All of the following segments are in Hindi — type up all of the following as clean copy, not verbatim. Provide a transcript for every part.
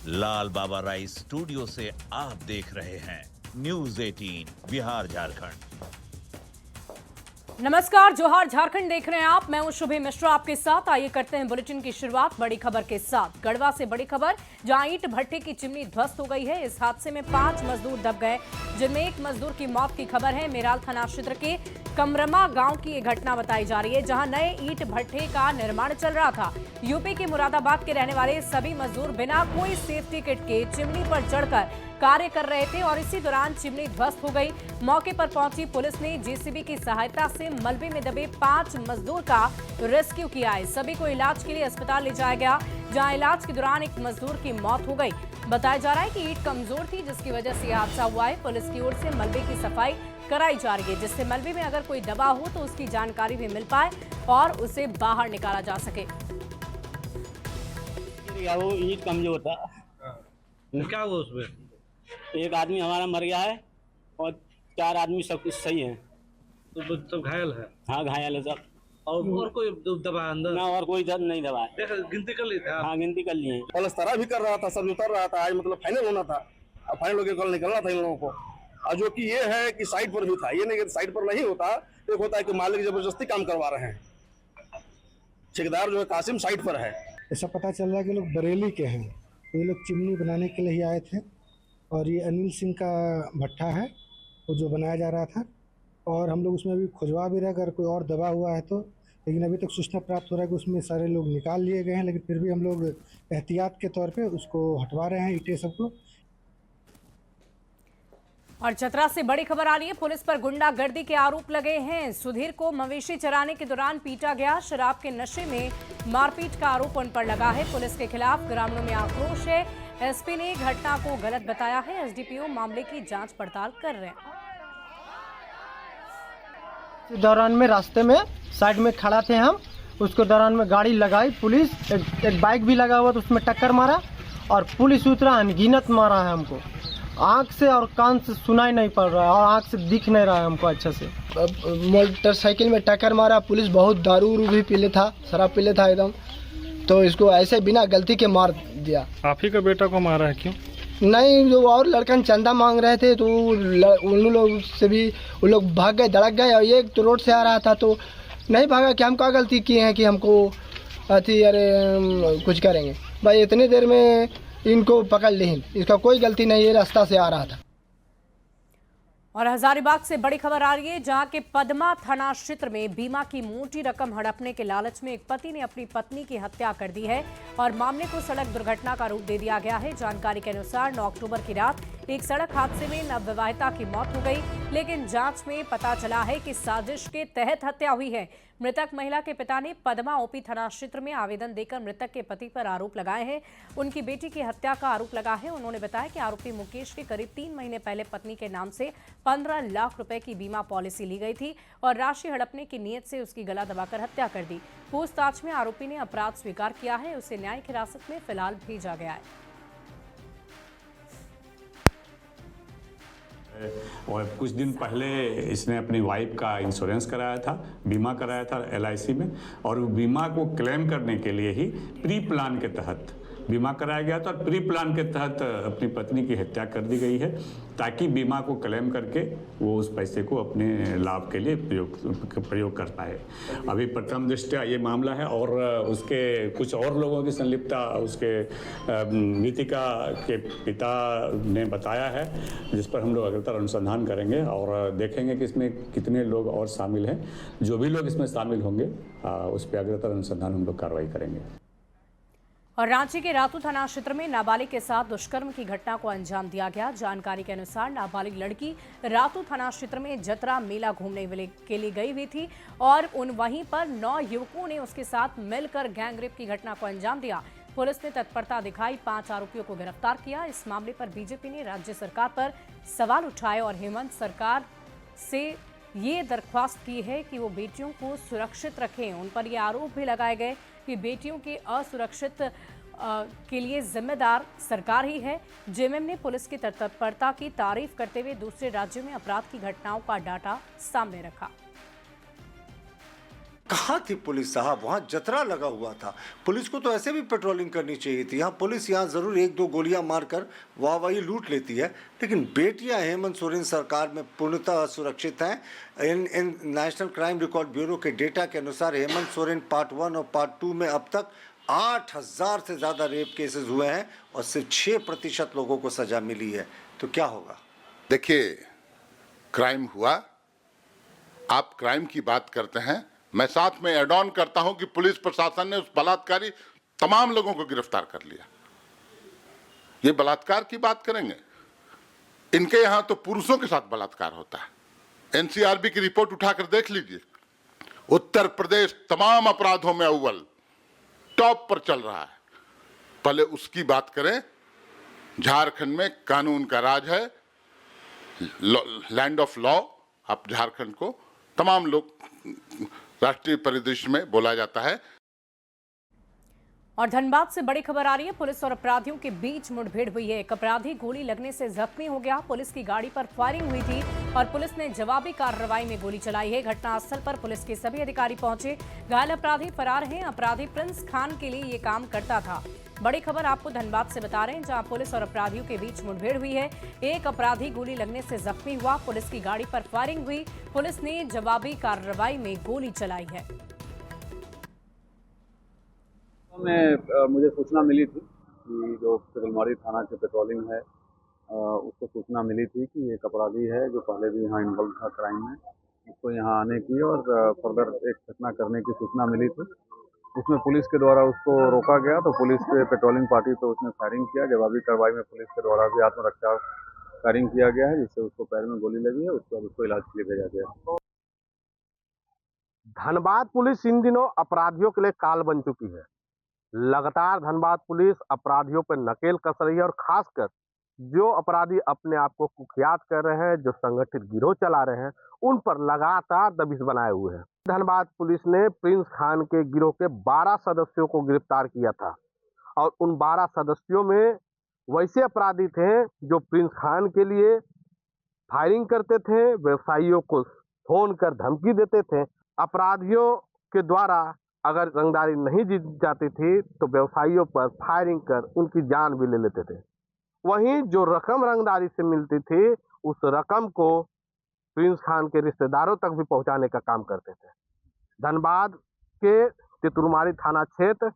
लाल बाबा राइस स्टूडियो से आप देख रहे हैं न्यूज 18 बिहार झारखंड। नमस्कार, जोहार झारखंड देख रहे हैं आप। मैं हूं शुभे मिश्रा आपके साथ। आइए करते हैं बुलेटिन की शुरुआत बड़ी खबर के साथ। गढ़वा से बड़ी खबर, जहां ईंट भट्टे की चिमनी ध्वस्त हो गई है। इस हादसे में 5 मजदूर दब गए, जिनमें एक मजदूर की मौत की खबर है। मेराल थाना क्षेत्र के कमरमा गांव की ये घटना बताई जा रही है, जहां नए ईंट भट्टे का निर्माण चल रहा था। यूपी के मुरादाबाद के रहने वाले सभी मजदूर बिना कोई सेफ्टी किट के चिमनी पर चढ़कर कार्य कर रहे थे और इसी दौरान चिमनी ध्वस्त हो गई। मौके पर पहुंची पुलिस ने जेसीबी की सहायता से मलबे में दबे 5 मजदूर का रेस्क्यू किया है। सभी को इलाज के लिए अस्पताल ले जाया गया, जहां इलाज के दौरान एक मजदूर की मौत हो गई। बताया जा रहा है कि ईंट कमजोर थी, जिसकी वजह से यह हादसा हुआ है। पुलिस की ओर से मलबे की सफाई कराई जा रही है, जिससे मलबे में अगर कोई दबा हो तो उसकी जानकारी भी मिल पाए और उसे बाहर निकाला जा सके। वो ईंट कमजोर था। क्या हुआ उसमें? एक आदमी हमारा मर गया है और 4 आदमी सब कुछ सही है। तो सब घायल है? हाँ, घायल है सब। और कोई दबा अंदर? ना, और कोई दर्द नहीं दबा है। देख, गिनती कर ली था? हाँ, गिनती कर लिए। पलस्तरा भी कर रहा था, सब उतर रहा था। आज मतलब फाइनल होना था, अब फाइनल होकर कल निकलना था इन लोगों को। और जो कि ये है कि साइड पर भी था, ये नहीं कि साइड पर नहीं होता। एक होता है कि मालिक जबरदस्ती काम करवा रहे हैं। ठेकेदार जो है कासिम साइड पर है। ऐसा पता चल रहा है कि लोग बरेली के हैं। ये लोग चिमनी बनाने के लिए ही आए थे और ये अनिल सिंह का भट्ठा है वो जो बनाया जा रहा था। और हम लोग उसमें अभी खुजवा भी रहे, अगर कोई और दबा हुआ है तो। लेकिन अभी तक सूचना प्राप्त हो रहा है कि उसमें सारे लोग निकाल लिए गए हैं, लेकिन फिर भी हम लोग एहतियात के तौर पे उसको हटवा रहे हैं, ईंटें सबको। और चतरा से बड़ी खबर आ रही है, पुलिस पर गुंडागर्दी के आरोप लगे हैं। सुधीर को मवेशी चराने के दौरान पीटा गया। शराब के नशे में मारपीट का आरोप उन पर लगा है। पुलिस के खिलाफ ग्रामीणों में आक्रोश है। एसपी ने घटना को गलत बताया है। एसडीपीओ मामले की जांच पड़ताल कर रहे हैं। दौरान में रास्ते में साइड में खड़ा थे हम, उसको दौरान में गाड़ी लगाई पुलिस, एक बाइक भी लगा हुआ तो उसमें टक्कर मारा और पुलिस उतरा, अनगिनत मारा है हमको। आँख से और कान से सुनाई नहीं पड़ रहा है और आँख से दिख नहीं रहा है हमको अच्छे से। मोटरसाइकिल में टक्कर मारा। पुलिस बहुत दारू भी पीले था, शराब पीले था एकदम, तो इसको ऐसे बिना गलती के मार दिया। आप ही का बेटा को मारा है क्यों? नहीं, जो और लड़कन चंदा मांग रहे थे तो उन लोग से भी वो लोग भाग गए, धड़क गए। और ये तो रोड से आ रहा था तो नहीं भागा कि हम क्या गलती किए हैं कि हमको अति अरे कुछ करेंगे। भाई इतनी देर में इनको पकड़ ली, इसका कोई गलती नहीं है, रास्ता से आ रहा था। और हजारीबाग से बड़ी खबर आ रही है, जहां के पदमा थाना क्षेत्र में बीमा की मोटी रकम हड़पने के लालच में एक पति ने अपनी पत्नी की हत्या कर दी है और मामले को सड़क दुर्घटना का रूप दे दिया गया है। जानकारी के अनुसार 9 अक्टूबर की रात एक सड़क हादसे में नवविवाहिता की मौत हो गई, लेकिन जांच में पता चला है कि साजिश के तहत हत्या हुई है। मृतक महिला के पिता ने पदमा ओपी थाना क्षेत्र में आवेदन देकर मृतक के पति पर आरोप लगाए हैं। उनकी बेटी की हत्या का आरोप लगा है। उन्होंने बताया कि आरोपी मुकेश की करीब 3 महीने पहले पत्नी के नाम से 15 लाख रुपए की बीमा पॉलिसी ली गई थी और राशि हड़पने की नीयत से उसकी गला दबाकर हत्या कर दी। पूछताछ में आरोपी ने अपराध स्वीकार किया है। उसे न्यायिक हिरासत में फिलहाल भेजा गया है। और कुछ दिन पहले इसने अपनी वाइफ का इंश्योरेंस कराया था, बीमा कराया था LIC में, और बीमा को क्लेम करने के लिए ही प्री प्लान के तहत बीमा कराया गया था और प्री प्लान के तहत अपनी पत्नी की हत्या कर दी गई है, ताकि बीमा को क्लेम करके वो उस पैसे को अपने लाभ के लिए प्रयोग कर पाए। अभी प्रथम दृष्टया ये मामला है और उसके कुछ और लोगों की संलिप्तता उसके मृतिका के पिता ने बताया है, जिस पर हम लोग अग्रतर अनुसंधान करेंगे और देखेंगे कि इसमें कितने लोग और शामिल हैं। जो भी लोग इसमें शामिल होंगे उस पर अग्रतर अनुसंधान हम लोग कार्रवाई करेंगे। और रांची के रातू थाना क्षेत्र में नाबालिग के साथ दुष्कर्म की घटना को अंजाम दिया गया। जानकारी के अनुसार नाबालिग लड़की रातू थाना क्षेत्र में जतरा मेला घूमने के लिए गई हुई थी और वहीं पर 9 युवकों ने उसके साथ मिलकर गैंगरेप की घटना को अंजाम दिया। पुलिस ने तत्परता दिखाई, 5 आरोपियों को गिरफ्तार किया। इस मामले पर बीजेपी ने राज्य सरकार पर सवाल उठाए और हेमंत सरकार से ये दरख्वास्त की है कि वो बेटियों को सुरक्षित रखें। उन पर ये आरोप भी लगाए गए कि बेटियों के असुरक्षित के लिए जिम्मेदार सरकार ही है। जेएमएम ने पुलिस की तत्परता की तारीफ करते हुए दूसरे राज्यों में अपराध की घटनाओं का डाटा सामने रखा। कहाँ थी पुलिस साहब? वहाँ जतरा लगा हुआ था। पुलिस को तो ऐसे भी पेट्रोलिंग करनी चाहिए थी। यहाँ पुलिस यहाँ ज़रूर एक दो गोलियां मारकर वाहवाही लूट लेती है, लेकिन बेटियां हेमंत सोरेन सरकार में पूर्णतः सुरक्षित हैं। इन नेशनल क्राइम रिकॉर्ड ब्यूरो के डेटा के अनुसार हेमंत सोरेन पार्ट 1 और पार्ट 2 में अब तक 8000 से ज़्यादा रेप केसेस हुए हैं और सिर्फ 6% लोगों को सजा मिली है। तो क्या होगा? देखिए, क्राइम हुआ, आप क्राइम की बात करते हैं, मैं साथ में एड ऑन करता हूं कि पुलिस प्रशासन ने उस बलात्कारी तमाम लोगों को गिरफ्तार कर लिया। ये बलात्कार की बात करेंगे, इनके यहां तो पुरुषों के साथ बलात्कार होता है। एनसीआरबी की रिपोर्ट उठाकर देख लीजिए, उत्तर प्रदेश तमाम अपराधों में अव्वल टॉप पर चल रहा है। पहले उसकी बात करें। झारखंड में कानून का राज है, लैंड ऑफ लॉ। आप झारखंड को तमाम लोग राष्ट्रीय परिदृश्य में बोला जाता है। और धनबाद से बड़ी खबर आ रही है। पुलिस और अपराधियों के बीच मुठभेड़ हुई है। एक अपराधी गोली लगने से जख्मी हो गया। पुलिस की गाड़ी पर फायरिंग हुई थी और पुलिस ने जवाबी कार्रवाई में गोली चलाई है। घटनास्थल पर पुलिस के सभी अधिकारी पहुंचे। घायल अपराधी फरार हैं। अपराधी प्रिंस खान के लिए ये काम करता था। बड़ी खबर आपको धनबाद से बता रहे हैं, जहां पुलिस और अपराधियों के बीच मुठभेड़ हुई है। एक अपराधी गोली लगने से जख्मी हुआ। पुलिस की गाड़ी पर फायरिंग हुई। पुलिस ने जवाबी कार्रवाई में गोली चलाई है। मुझे सूचना मिली थी कि जो चिकलमारी थाना की पेट्रोलिंग है, उसको सूचना मिली थी कि एक अपराधी है जो पहले भी यहाँ इन्वॉल्व था क्राइम में। उसको यहाँ आने की और फर्दर एक घटना करने की सूचना मिली थी। उसमें पुलिस के द्वारा उसको रोका गया, तो पुलिस के पेट्रोलिंग पार्टी तो उसने फायरिंग किया। जवाबी कार्रवाई में पुलिस के द्वारा भी आत्मरक्षा फायरिंग किया गया है, जिससे उसको पैर में गोली लगी है। उसके बाद उसको इलाज के लिए भेजा गया। धनबाद पुलिस इन दिनों अपराधियों के लिए काल बन चुकी है। लगातार धनबाद पुलिस अपराधियों पर नकेल कस रही है और खासकर जो अपराधी अपने आप को कुख्यात कर रहे हैं, जो संगठित गिरोह चला रहे हैं, उन पर लगातार दबिश बनाए हुए हैं। धनबाद पुलिस ने प्रिंस खान के गिरोह के 12 सदस्यों को गिरफ्तार किया था और उन 12 सदस्यों में वैसे अपराधी थे जो प्रिंस खान के लिए फायरिंग करते थे, व्यवसायियों को फोन कर धमकी देते थे। अपराधियों के द्वारा अगर रंगदारी नहीं जीत जाती थी तो व्यवसायियों पर फायरिंग कर उनकी जान भी ले लेते थे। वहीं जो रकम रंगदारी से मिलती थी, उस रकम को प्रिंस खान के रिश्तेदारों तक भी पहुंचाने का काम करते थे। धनबाद के तितुरमारी थाना क्षेत्र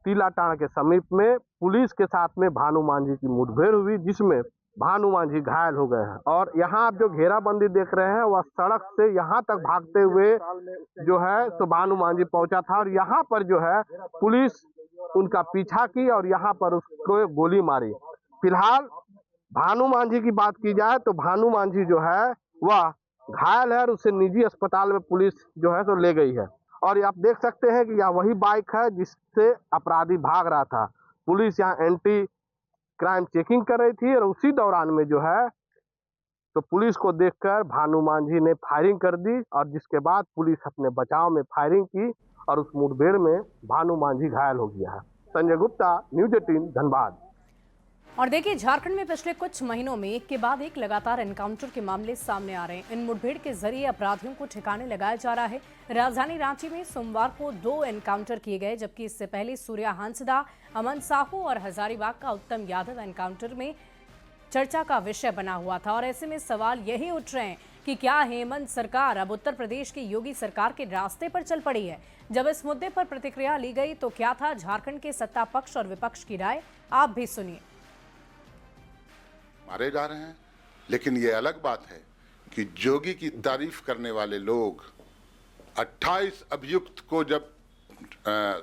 टीलाटाण के समीप में पुलिस के साथ में भानु मांझी की मुठभेड़ हुई, जिसमें भानु मांझी घायल हो गए हैं। और यहाँ आप जो घेराबंदी देख रहे हैं, वह सड़क से यहाँ तक भागते हुए जो है तो भानु मांझी पहुंचा था और यहाँ पर जो है पुलिस उनका पीछा की और यहाँ पर उसको गोली मारी। फिलहाल भानु मांझी की बात की जाए तो भानु मांझी जो है वह घायल है और उसे निजी अस्पताल में पुलिस जो है तो ले गई है। और आप देख सकते हैं कि यह वही बाइक है जिससे अपराधी भाग रहा था। पुलिस यहाँ एंटी क्राइम चेकिंग कर रही थी और उसी दौरान में जो है तो पुलिस को देखकर भानु मांझी ने फायरिंग कर दी और जिसके बाद पुलिस अपने बचाव में फायरिंग की और उस मुठभेड़ में भानु मांझी घायल हो गया है। संजय गुप्ता, न्यूज 18 धनबाद। और देखिए, झारखंड में पिछले कुछ महीनों में एक के बाद एक लगातार एनकाउंटर के मामले सामने आ रहे हैं। इन मुठभेड़ के जरिए अपराधियों को ठिकाने लगाया जा रहा है। राजधानी रांची में सोमवार को 2 एनकाउंटर किए गए, जबकि इससे पहले सूर्या हांसदा, अमन साहू और हजारीबाग का उत्तम यादव एनकाउंटर में चर्चा का विषय बना हुआ था। और ऐसे में सवाल यही उठ रहे हैं कि क्या हेमंत सरकार अब उत्तर प्रदेश की योगी सरकार के रास्ते पर चल पड़ी है? जब इस मुद्दे पर प्रतिक्रिया ली गई तो क्या था झारखंड के सत्ता पक्ष और विपक्ष की राय? आप भी सुनिए। मारे जा रहे हैं, लेकिन ये अलग बात है कि जोगी की तारीफ करने वाले लोग 28 अभियुक्त को जब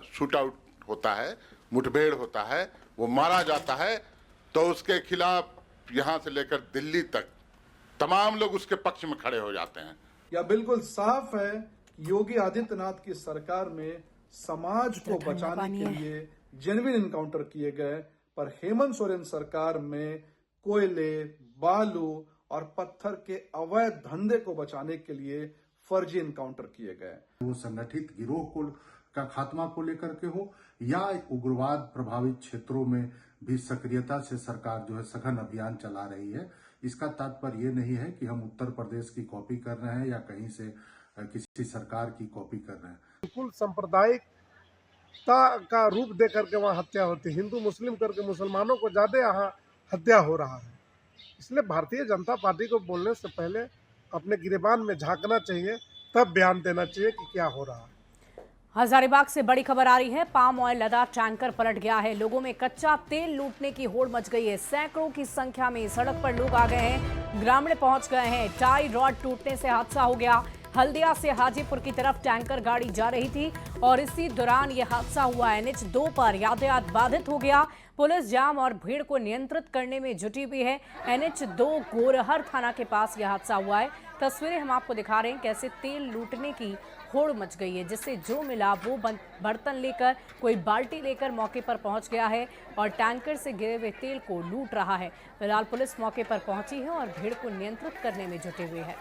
शूट आउट होता है, मुठभेड़ होता है, वो मारा जाता है, तो उसके खिलाफ यहाँ से लेकर दिल्ली तक तमाम लोग उसके पक्ष में खड़े हो जाते हैं। यह बिल्कुल साफ है कि योगी आदित्यनाथ की सरकार में समाज को बचाने के लिए जेन्युइन इनकाउंटर किए गए, पर हेमंत सोरेन सरकार में कोयले, बालू और पत्थर के अवैध धंधे को बचाने के लिए फर्जी इनकाउंटर किए गए। वो संगठित गिरोह को का खात्मा को लेकर के हो या उग्रवाद प्रभावित क्षेत्रों में भी सक्रियता से सरकार जो है सघन अभियान चला रही है। इसका तात्पर्य ये नहीं है कि हम उत्तर प्रदेश की कॉपी कर रहे हैं या कहीं से किसी सरकार की कॉपी कर रहे हैं। बिल्कुल सांप्रदायिकता का रूप दे करके वहाँ हत्या होती है। हिंदू मुस्लिम करके मुसलमानों को ज़्यादा यहाँ हत्या हो रहा है। इसलिए भारतीय जनता पार्टी को बोलने से पहले अपने गिरेबान में झांकना चाहिए, तब बयान देना चाहिए कि क्या हो रहा है। हजारीबाग से बड़ी खबर आ रही है। पाम ऑयल लदा टैंकर पलट गया है। लोगों में कच्चा तेल लूटने की होड़ मच गई है। सैकड़ों की संख्या में सड़क पर लोग आ गए हैं, ग्रामीण पहुंच गए हैं। टाई रॉड टूटने से हादसा हो गया। हल्दिया से हाजीपुर की तरफ टैंकर गाड़ी जा रही थी और इसी दौरान यह हादसा हुआ। NH 2 पर यातायात बाधित हो गया। पुलिस जाम और भीड़ को नियंत्रित करने में जुटी हुई है। NH 2 गोरहर थाना के पास यह हादसा हुआ है। तस्वीरें हम आपको दिखा रहे हैं कैसे तेल लूटने की होड़ मच गई है, जिससे जो मिला वो बर्तन लेकर, कोई बाल्टी लेकर मौके पर पहुंच गया है और टैंकर से गिरे हुए तेल को लूट रहा है। फिलहाल पुलिस मौके पर पहुंची है और भीड़ को नियंत्रित करने में जुटी हुई है।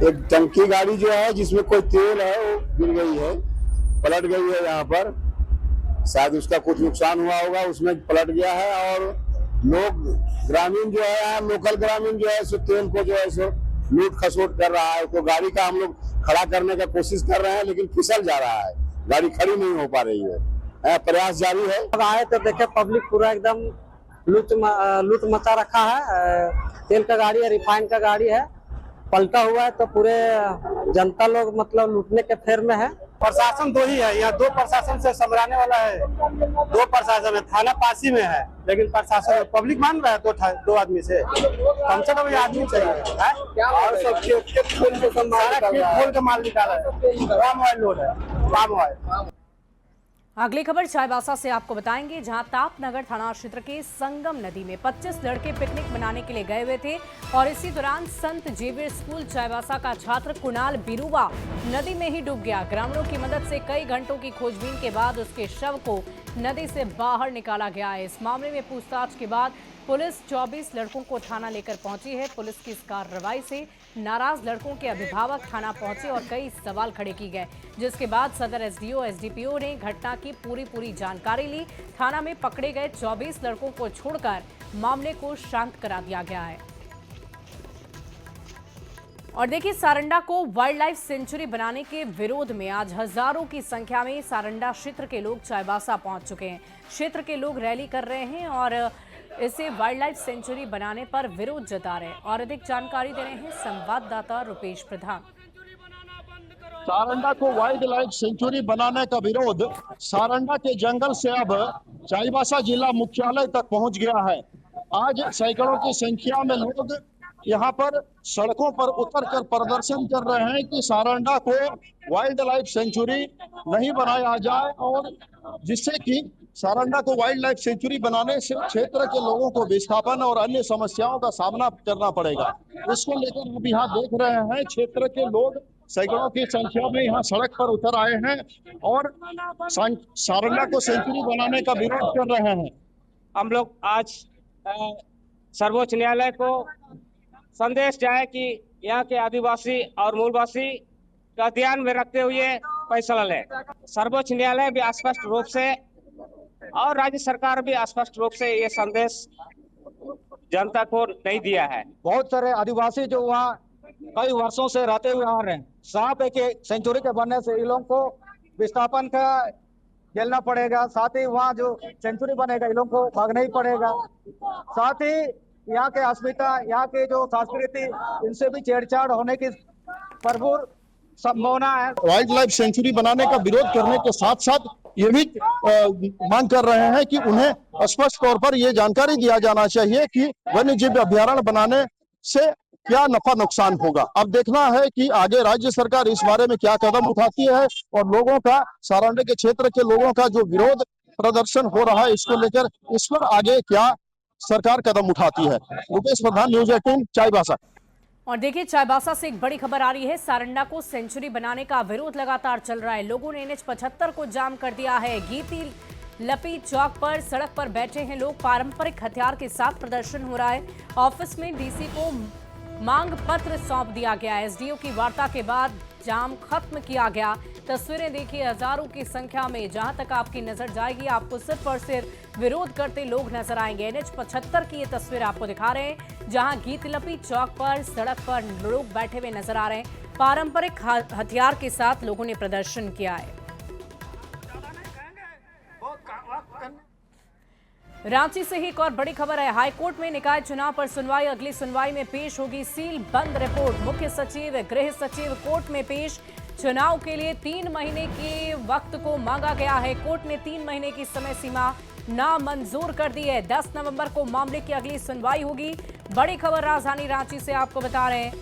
एक टंकी गाड़ी जो है जिसमें कोई तेल है वो गिर गई है, पलट गई है। यहाँ पर शायद उसका कुछ नुकसान हुआ होगा, उसमें पलट गया है। और लोग ग्रामीण जो है, लोकल ग्रामीण जो है सो तेल को जो है सो लूट खसोट कर रहा है। तो गाड़ी का हम लोग खड़ा करने का कोशिश कर रहे हैं, लेकिन फिसल जा रहा है, गाड़ी खड़ी नहीं हो पा रही है। प्रयास जारी है। आए तो देखे पब्लिक पूरा एकदम लूट मचा रखा है। तेल का गाड़ी है, रिफाइंड का गाड़ी है, पलटा हुआ है। तो पूरे जनता लोग मतलब लूटने के फेर में है। प्रशासन दो ही है, यहाँ दो प्रशासन से संभलाने वाला है। दो प्रशासन है, थाना पासी में है, लेकिन प्रशासन पब्लिक मान रहा है दो आदमी से। कम से कम ये आदमी चाहिए और सब खेत खोल के माल निकाला है। पाम ऑयल लोड है, पाम ऑयल। अगली खबर चाईबासा से आपको बताएंगे, जहां तापनगर थाना क्षेत्र के संगम नदी में 25 लड़के पिकनिक मनाने के लिए गए हुए थे और इसी दौरान संत जेवियर स्कूल चाईबासा का छात्र कुणाल बिरुवा नदी में ही डूब गया। ग्रामीणों की मदद से कई घंटों की खोजबीन के बाद उसके शव को नदी से बाहर निकाला गया है। इस मामले में पूछताछ के बाद पुलिस 24 लड़कों को थाना लेकर पहुंची है। पुलिस की इस कार्रवाई से नाराज लड़कों के अभिभावक थाना पहुंचे और कई सवाल खड़े किए गए, जिसके बाद सदर SDO SDPO ने घटना की पूरी जानकारी ली। थाना में पकड़े गए 24 लड़कों को छोड़कर मामले को शांत करा दिया गया है। और देखिए, सारंडा को वाइल्ड लाइफ सेंचुरी बनाने के विरोध में आज हजारों की संख्या में सारंडा क्षेत्र के लोग चाईबासा पहुंच चुके हैं। क्षेत्र के लोग रैली कर रहे हैं और इसे वाइल्ड लाइफ सेंचुरी बनाने पर विरोध जता रहे हैं। और अधिक जानकारी दे रहे हैं संवाददाता रुपेश प्रधान। सारंडा को वाइल्ड लाइफ सेंचुरी बनाने का विरोध सारंडा के जंगल से अब चाईबासा जिला मुख्यालय तक पहुंच गया है। आज सैकड़ों की संख्या में लोग यहाँ पर सड़कों पर उतरकर प्रदर्शन कर रहे हैं कि सारंडा को वाइल्ड लाइफ सेंचुरी नहीं बनाया जाए और जिससे कि सारंडा को वाइल्ड लाइफ सेंचुरी बनाने से क्षेत्र के लोगों को विस्थापन और अन्य समस्याओं का सामना करना पड़ेगा। इसको लेकर हम यहाँ देख रहे हैं क्षेत्र के लोग सैकड़ों की संख्या में यहाँ सड़क पर उतर आए हैं और सारंडा को सेंचुरी बनाने का विरोध कर रहे हैं। हम लोग आज सर्वोच्च न्यायालय को संदेश जाए कि यहाँ के आदिवासी और मूलवासी का ध्यान में रखते हुए फैसला ले। सर्वोच्च न्यायालय भी स्पष्ट रूप से और राज्य सरकार भी स्पष्ट रूप से ये संदेश जनता को नहीं दिया है। बहुत सारे आदिवासी जो वहाँ कई वर्षों से रहते हुए आ रहे हैं, साफ है कि सेंचुरी के बनने से इन लोगों को विस्थापन का झेलना पड़ेगा। साथ ही वहाँ जो सेंचुरी बनेगा इन लोगों को भागना ही पड़ेगा। साथ ही यहाँ के अस्मिता, यहाँ के जो संस्कृति, इनसे भी छेड़छाड़ होने की भरपूर संभावना है। वाइल्ड लाइफ सेंचुरी बनाने का विरोध करने के साथ साथ ये भी मांग कर रहे हैं कि उन्हें स्पष्ट तौर पर ये जानकारी दिया जाना चाहिए कि वन्य जीव अभ्यारण्य बनाने से क्या नफा नुकसान होगा। अब देखना है कि आगे राज्य सरकार इस बारे में क्या कदम उठाती है और लोगों का, सारंडा के क्षेत्र के लोगों का जो विरोध प्रदर्शन हो रहा है इसको लेकर इस पर आगे क्या सरकार कदम उठाती है। रुपेश प्रधान, न्यूज़ 18, चाईबासा। और देखिए, चाईबासा से एक बड़ी खबर आ रही है। सारंडा को सेंचुरी बनाने का विरोध लगातार चल रहा है। लोगों ने NH 75 को जाम कर दिया है। गीती लपी चौक पर सड़क पर बैठे हैं लोग। पारंपरिक हथियार के साथ प्रदर्शन हो रहा है। ऑफिस में DC को मांग पत्र सौंप दिया गया है। SDO की वार्ता के बाद जाम खत्म किया गया। तस्वीरें देखिए, हजारों की संख्या में जहां तक आपकी नजर जाएगी आपको सिर्फ और सिर्फ विरोध करते लोग नजर आएंगे। NH 75 की ये तस्वीर आपको दिखा रहे हैं, जहां गीतलपी चौक पर सड़क पर लोग बैठे हुए नजर आ रहे हैं। पारंपरिक हथियार के साथ लोगों ने प्रदर्शन किया है। रांची से ही एक और बड़ी खबर है। हाईकोर्ट में निकाय चुनाव पर सुनवाई, अगली सुनवाई में पेश होगी सील बंद रिपोर्ट। मुख्य सचिव, गृह सचिव कोर्ट में पेश। चुनाव के लिए 3 महीने के वक्त को मांगा गया है। कोर्ट ने 3 महीने की समय सीमा नामंजूर कर दी है। 10 नवंबर को मामले की अगली सुनवाई होगी। बड़ी खबर राजधानी रांची से आपको बता रहे हैं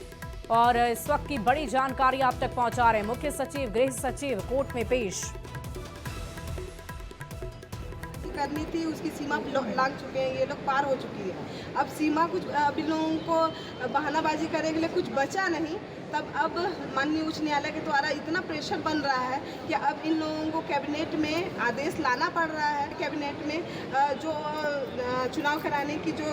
और इस वक्त की बड़ी जानकारी आप तक पहुंचा रहे हैं। मुख्य सचिव, गृह सचिव कोर्ट में पेश। करनी थी उसकी सीमा लांघ चुके हैं, ये लोग पार हो चुकी है। अब सीमा कुछ अब इन लोगों को बहानाबाजी करने के लिए कुछ बचा नहीं। तब अब माननीय उच्च न्यायालय के द्वारा इतना प्रेशर बन रहा है कि अब इन लोगों को कैबिनेट में आदेश लाना पड़ रहा है। कैबिनेट में जो चुनाव कराने की जो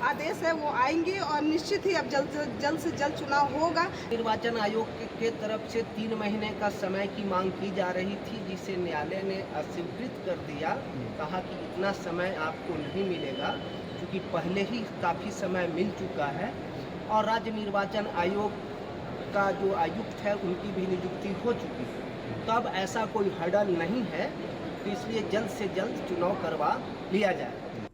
आदेश है वो आएंगे और निश्चित ही अब जल्द से जल्द चुनाव होगा। निर्वाचन आयोग के तरफ से 3 महीने का समय की मांग की जा रही थी, जिसे न्यायालय ने अस्वीकृत कर दिया। कहा कि इतना समय आपको नहीं मिलेगा, क्योंकि पहले ही काफ़ी समय मिल चुका है और राज्य निर्वाचन आयोग का जो आयुक्त है उनकी भी नियुक्ति हो चुकी है। तब ऐसा कोई हर्डल नहीं है, तो इसलिए जल्द से जल्द चुनाव करवा लिया जाए।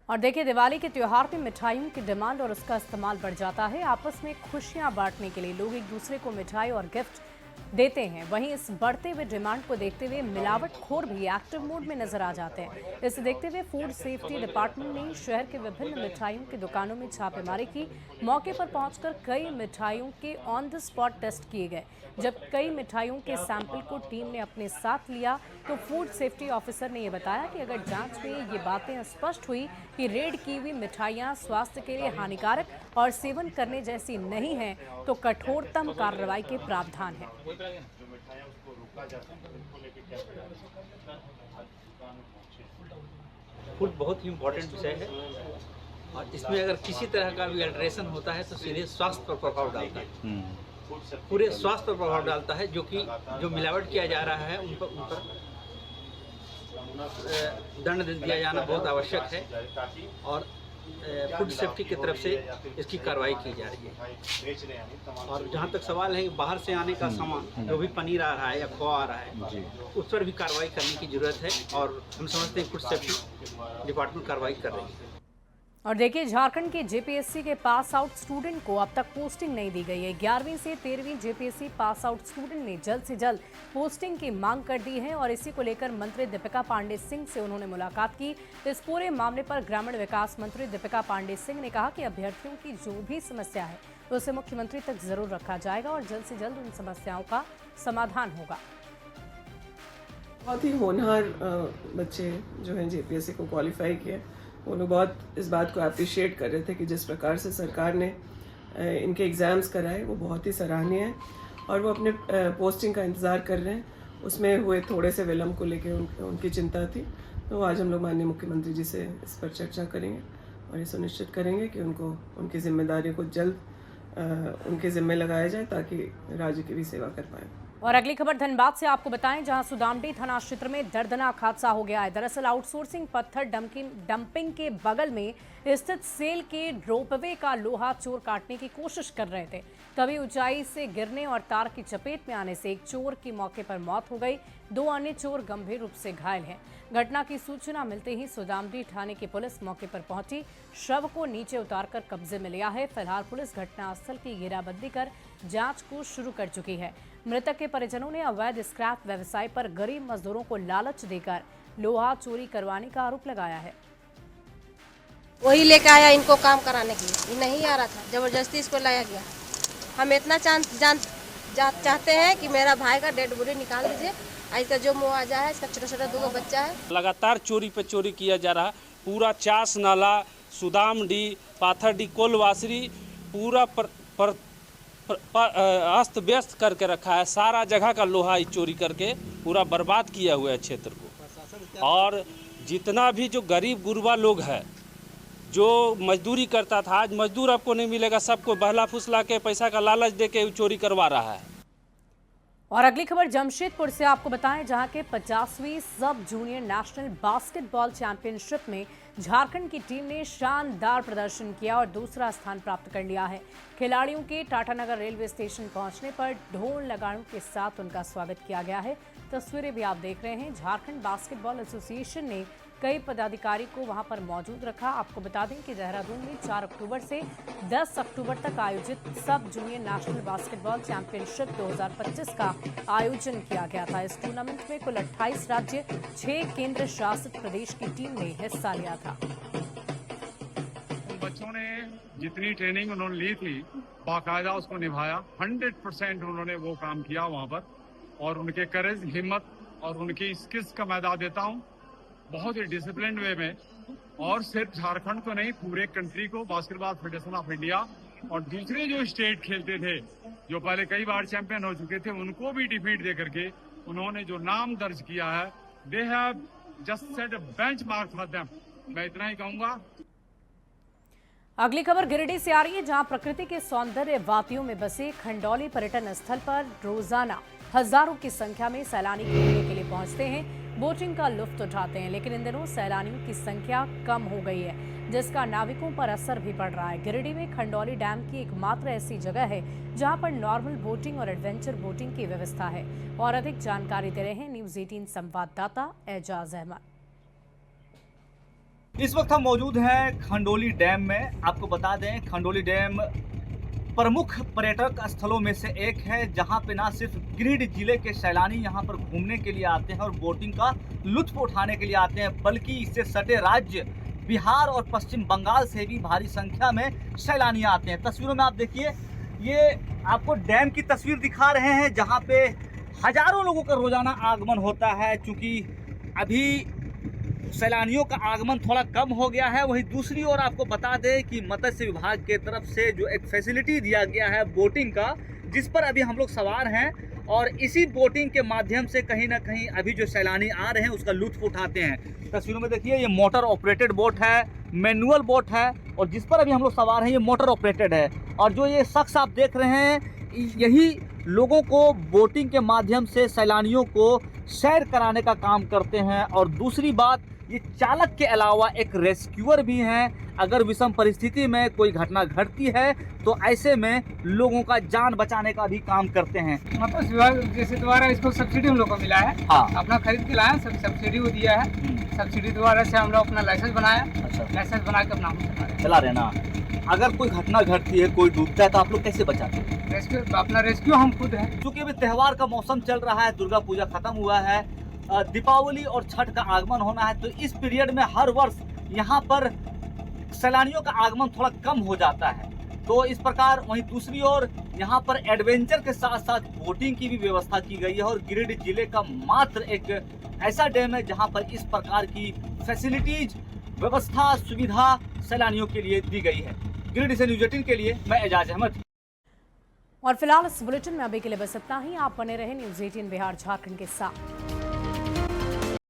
और देखिए, दिवाली के त्योहार में मिठाइयों की डिमांड और उसका इस्तेमाल बढ़ जाता है। आपस में खुशियां बांटने के लिए लोग एक दूसरे को मिठाई और गिफ्ट देते हैं। वहीं इस बढ़ते हुए डिमांड को देखते हुए मिलावटखोर भी एक्टिव मोड में नजर आ जाते हैं। इसे देखते हुए फूड सेफ्टी डिपार्टमेंट ने शहर के विभिन्न मिठाइयों की दुकानों में छापेमारी की। मौके पर पहुंचकर कई मिठाइयों के ऑन द स्पॉट टेस्ट किए गए। जब कई मिठाइयों के सैंपल को टीम ने अपने साथ लिया तो फूड सेफ्टी ऑफिसर ने यह बताया कि अगर जांच में ये बातें स्पष्ट हुई कि रेड की हुई मिठाइयां स्वास्थ्य के लिए हानिकारक और सेवन करने जैसी नहीं हैं, तो कठोरतम कार्रवाई के प्रावधान हैं। फूड बहुत ही इम्पोर्टेंट विषय है और इसमें अगर किसी तरह का भी अल्ट्रेशन होता है तो सीधे स्वास्थ्य पर प्रभाव डालता है, पूरे स्वास्थ्य पर प्रभाव डालता है। जो मिलावट किया जा रहा है उन पर दंड दिया जाना बहुत आवश्यक है और फूड सेफ्टी की तरफ से इसकी कार्रवाई की जा रही है। और जहाँ तक सवाल है बाहर से आने का सामान, जो भी पनीर आ रहा है या खोआ आ रहा है, उस पर भी कार्रवाई करने की जरूरत है और हम समझते हैं फूड सेफ्टी डिपार्टमेंट कार्रवाई कर रही है। और देखिए, झारखंड के जेपीएससी के पास आउट स्टूडेंट को अब तक पोस्टिंग नहीं दी गई है। 11वीं से 13वीं जेपीएससी पास आउट स्टूडेंट ने जल्द से जल्द पोस्टिंग की मांग कर दी है और इसी को लेकर मंत्री दीपिका पांडे सिंह से उन्होंने मुलाकात की। इस पूरे मामले पर ग्रामीण विकास मंत्री दीपिका पांडे सिंह ने कहा कि अभ्यर्थियों की जो भी समस्या है उसे मुख्यमंत्री तक जरूर रखा जाएगा और जल्द से जल्द उन समस्याओं का समाधान होगा। बहुत ही होनहार बच्चे जो हैं जेपीएससी को क्वालिफाई किए, वो लोग बहुत इस बात को अप्रिशिएट कर रहे थे कि जिस प्रकार से सरकार ने इनके एग्ज़ाम्स कराए वो बहुत ही सराहनीय है और वो अपने पोस्टिंग का इंतज़ार कर रहे हैं। उसमें हुए थोड़े से विलम्ब को लेकर उनकी चिंता थी, तो आज हम लोग माननीय मुख्यमंत्री जी से इस पर चर्चा करेंगे और ये सुनिश्चित करेंगे कि उनको उनकी जिम्मेदारियों को जल्द उनके ज़िम्मे लगाया जाए ताकि राज्य की भी सेवा कर पाएँ। और अगली खबर धनबाद से आपको बताएं, जहां सुदामडी थाना क्षेत्र में दर्दनाक हादसा हो गया है। दरअसल आउटसोर्सिंग पत्थर डंपिंग के बगल में स्थित सेल के रोपवे का लोहा चोर काटने की कोशिश कर रहे थे। तभी ऊंचाई से गिरने और तार की चपेट में आने से एक चोर की मौके पर मौत हो गई। 2 अन्य चोर गंभीर रूप से घायल हैं। घटना की सूचना मिलते ही सुदामडी थाने की पुलिस मौके पर पहुंची, शव को नीचे उतारकर कब्जे में लिया है। फिलहाल पुलिस घटनास्थल की घेराबंदी कर जांच को शुरू कर चुकी है। मृतक के परिजनों ने अवैध स्क्रैप व्यवसाय पर गरीब मजदूरों को लालच देकर लोहा चोरी करवाने का आरोप लगाया है। वही लेकर आया इनको काम कराने के लिए, ये नहीं आ रहा था, जबरदस्ती इसको लाया गया। हम इतना चाहते हैं कि मेरा भाई का डेड बॉडी निकाल दीजिए। आज का जो मुआवजा है, इसका छोटा छोटा 2 बच्चा है। लगातार चोरी पे चोरी किया जा रहा, पूरा चास नाला, सुदामडी, पाथरडी, कोलवासरी पूरा अस्त व्यस्त करके रखा है। सारा जगह का लोहा चोरी करके पूरा बर्बाद किया हुआ है क्षेत्र को। और जितना भी जो गरीब गुरबा लोग है जो मजदूरी करता था, आज मजदूर आपको नहीं मिलेगा, सबको बहला फुसला के पैसा का लालच दे के चोरी करवा रहा है। और अगली खबर जमशेदपुर से आपको बताएं, जहां के 50वीं सब जूनियर नेशनल बास्केटबॉल चैंपियनशिप में झारखंड की टीम ने शानदार प्रदर्शन किया और दूसरा स्थान प्राप्त कर लिया है। खिलाड़ियों के टाटानगर रेलवे स्टेशन पहुंचने पर ढोल नगाड़ों के साथ उनका स्वागत किया गया है। तस्वीरें भी आप देख रहे हैं। झारखंड बास्केटबॉल एसोसिएशन ने कई पदाधिकारी को वहां पर मौजूद रखा। आपको बता दें कि देहरादून में 4 अक्टूबर से 10 अक्टूबर तक आयोजित सब जूनियर नेशनल बास्केटबॉल चैंपियनशिप 2025 का आयोजन किया गया था। इस टूर्नामेंट में कुल 28 राज्य, 6 केंद्र शासित प्रदेश की टीम ने हिस्सा लिया था। बच्चों ने जितनी ट्रेनिंग उन्होंने ली थी बाकायदा उसको निभाया। 100% उन्होंने वो काम किया वहाँ पर, और उनके करेज, हिम्मत और उनकी स्किल्स का मैं दाद देता हूँ बहुत ही डिसिप्लिन वे में। और सिर्फ झारखंड को नहीं, पूरे कंट्री को बास्केटबॉल फेडरेशन ऑफ इंडिया और दूसरे जो स्टेट खेलते थे, जो पहले कई बार चैंपियन हो चुके थे, उनको भी डिफीट दे करके उन्होंने जो नाम दर्ज किया है, they have just set a benchmark for them. मैं इतना ही कहूंगा। अगली खबर गिरिडीह से आ रही है, जहां प्रकृति के सौंदर्य वादियों में बसे खंडौली पर्यटन स्थल पर रोजाना हजारों की संख्या में सैलानी घूमने के लिए पहुंचते हैं, बोटिंग का लुत्फ उठाते हैं। लेकिन इन दिनों सैलानियों की संख्या कम हो गई है, जिसका नाविकों पर असर भी पड़ रहा है। गिरिडीह में खंडौली डैम की एकमात्र ऐसी जगह है जहां पर नॉर्मल बोटिंग और एडवेंचर बोटिंग की व्यवस्था है। और अधिक जानकारी दे रहे हैं न्यूज़ 18 संवाददाता एजाज अहमद। इस वक्त हम मौजूद हैं खंडौली डैम में। आपको बता दें, खंडौली डैम प्रमुख पर्यटक स्थलों में से एक है, जहां पे ना सिर्फ गिरिडीह जिले के सैलानी यहां पर घूमने के लिए आते हैं और बोटिंग का लुत्फ उठाने के लिए आते हैं, बल्कि इससे सटे राज्य बिहार और पश्चिम बंगाल से भी भारी संख्या में सैलानी आते हैं। तस्वीरों में आप देखिए, ये आपको डैम की तस्वीर दिखा रहे हैं, जहाँ पे हजारों लोगों का रोजाना आगमन होता है। चूँकि अभी सैलानियों का आगमन थोड़ा कम हो गया है। वहीं दूसरी ओर आपको बता दें कि मत्स्य विभाग के तरफ से जो एक फैसिलिटी दिया गया है बोटिंग का, जिस पर अभी हम लोग सवार हैं, और इसी बोटिंग के माध्यम से कहीं ना कहीं अभी जो सैलानी आ रहे हैं उसका लुत्फ उठाते हैं। तस्वीरों में देखिए, ये मोटर ऑपरेटेड बोट है, मैनुअल बोट है, और जिस पर अभी हम लोग सवार हैं ये मोटर ऑपरेटेड है। और जो ये शख्स आप देख रहे हैं, यही लोगों को बोटिंग के माध्यम से सैलानियों को सैर कराने का काम करते हैं। और दूसरी बात, ये चालक के अलावा एक रेस्क्यूअर भी हैं। अगर विषम परिस्थिति में कोई घटना घटती है तो ऐसे में लोगों का जान बचाने का भी काम करते हैं। मत्स्य विभाग जैसे द्वारा इसको सब्सिडी हम लोग को मिला है। हाँ, अपना खरीद के लाया, सब सब्सिडी वो दिया है। सब्सिडी द्वारा से हम लोग अपना लाइसेंस बनाया। अच्छा, लाइसेंस बना के अपना चला रहे ना। अगर कोई घटना घटती है, कोई डूबता है, तो आप लोग कैसे बचाते हैं? रेस्क्यू, अपना रेस्क्यू हम खुद हैं। क्योंकि अभी त्यौहार का मौसम चल रहा है, दुर्गा पूजा खत्म हुआ है, दीपावली और छठ का आगमन होना है, तो इस पीरियड में हर वर्ष यहाँ पर सैलानियों का आगमन थोड़ा कम हो जाता है। तो इस प्रकार वहीं दूसरी ओर यहाँ पर एडवेंचर के साथ साथ बोटिंग की भी व्यवस्था की गई है। और गिरिडीह जिले का मात्र एक ऐसा डैम है जहाँ पर इस प्रकार की फैसिलिटीज, व्यवस्था, सुविधा सैलानियों के लिए दी गई है। गिरिडीह से न्यूज़ 18 के लिए मैं एजाज अहमद। और फिलहाल इस बुलेटिन में अभी के लिए बस इतना ही। आप बने रहे न्यूज़ 18 बिहार झारखंड के साथ।